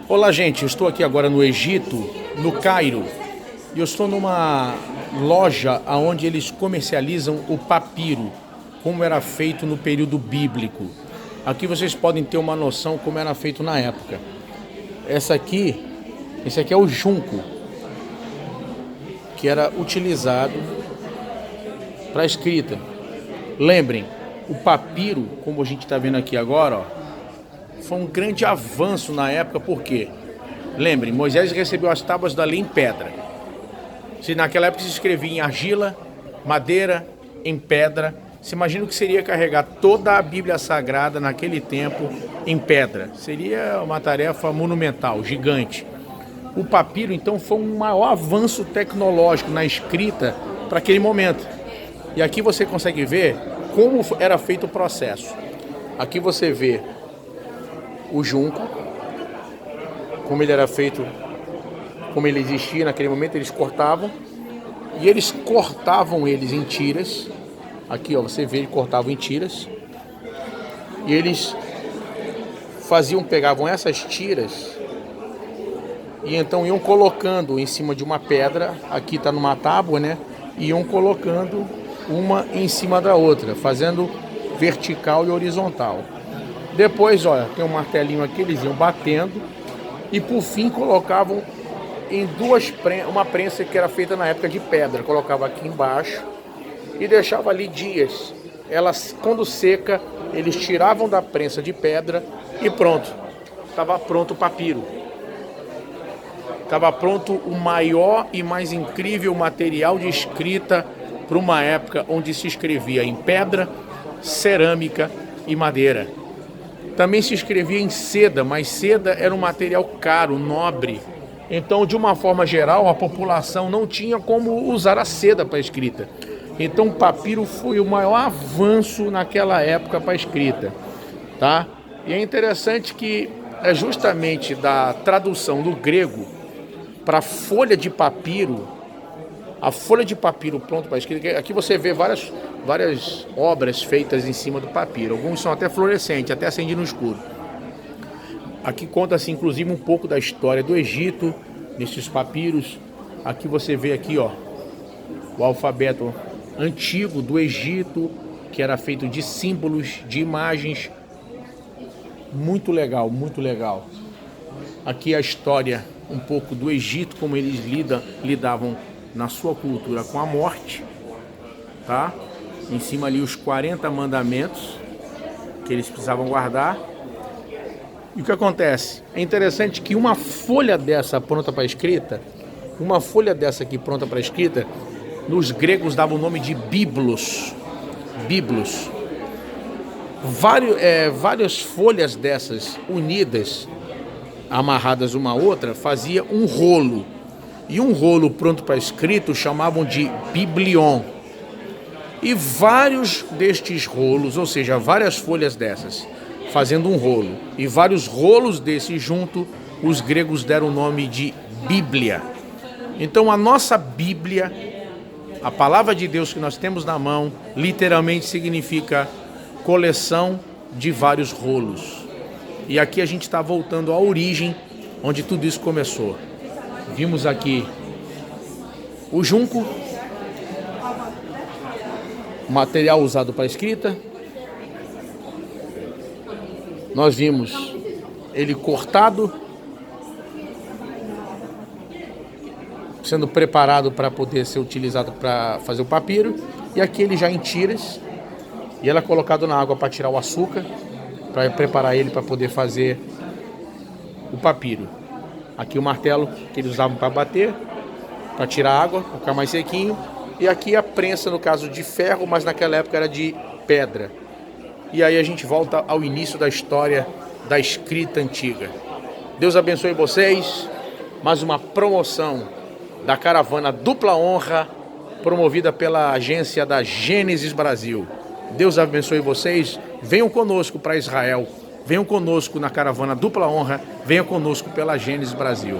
Olá, gente. Eu estou aqui agora no Egito, no Cairo, e eu estou numa loja onde eles comercializam o papiro, como era feito no período bíblico. Aqui vocês podem ter uma noção como era feito na época. Esse aqui é o junco, que era utilizado para escrita. Lembrem, o papiro, como a gente está vendo aqui agora, foi um grande avanço na época, porque, lembrem, Moisés recebeu as tábuas da lei em pedra. Se naquela época se escrevia em argila, madeira, em pedra, se imagina o que seria carregar toda a Bíblia Sagrada naquele tempo em pedra. Seria uma tarefa monumental, gigante. O papiro, então, foi um maior avanço tecnológico na escrita para aquele momento. E aqui você consegue ver como era feito o processo. Aqui você vê o junco, como ele era feito, como ele existia naquele momento. Eles cortavam, e eles cortavam eles em tiras. Aqui, ó, você vê, eles cortavam em tiras, e eles pegavam essas tiras e então iam colocando em cima de uma pedra. Aqui está numa tábua, né? E iam colocando uma em cima da outra, fazendo vertical e horizontal. Depois, olha, tem um martelinho aqui, eles iam batendo, e por fim colocavam em uma prensa que era feita na época de pedra. Colocava aqui embaixo e deixava ali dias. Elas, quando seca, eles tiravam da prensa de pedra e pronto. Estava pronto o papiro. Estava pronto o maior e mais incrível material de escrita para uma época onde se escrevia em pedra, cerâmica e madeira. Também se escrevia em seda, mas seda era um material caro, nobre. Então, de uma forma geral, a população não tinha como usar a seda para a escrita. Então, o papiro foi o maior avanço naquela época para a escrita, tá? E é interessante que é justamente da tradução do grego para a folha de papiro pronto para escrita. Aqui você vê várias obras feitas em cima do papiro. Alguns são até fluorescentes, até acende no escuro. Aqui conta-se inclusive um pouco da história do Egito, nesses papiros. Aqui você vê aqui, ó, o alfabeto antigo do Egito, que era feito de símbolos, de imagens. Muito legal, muito legal. Aqui a história um pouco do Egito, como eles lidavam na sua cultura com a morte, tá? Em cima ali os 40 mandamentos que eles precisavam guardar. E o que acontece? É interessante que uma folha dessa pronta para escrita, nos gregos dava o nome de biblos. Biblos. Várias folhas dessas unidas, amarradas uma à outra, fazia um rolo. E um rolo pronto para escrito chamavam de biblion. E vários destes rolos, ou seja, várias folhas dessas, fazendo um rolo, e vários rolos desses junto, os gregos deram o nome de Bíblia. Então a nossa Bíblia, a palavra de Deus que nós temos na mão, literalmente significa coleção de vários rolos. E aqui a gente está voltando à origem, onde tudo isso começou. Vimos aqui o junco, material usado para escrita. Nós vimos ele cortado, sendo preparado para poder ser utilizado para fazer o papiro. E aqui ele já em tiras, e ela é colocado na água para tirar o açúcar, para preparar ele para poder fazer o papiro. Aqui o martelo que eles usavam para bater, para tirar a água, para ficar mais sequinho. E aqui a prensa, no caso de ferro, mas naquela época era de pedra. E aí a gente volta ao início da história da escrita antiga. Deus abençoe vocês. Mais uma promoção da caravana Dupla Honra, promovida pela agência da Gênesis Brasil. Deus abençoe vocês. Venham conosco para Israel. Venham conosco na caravana Dupla Honra. Venham conosco pela Gênesis Brasil.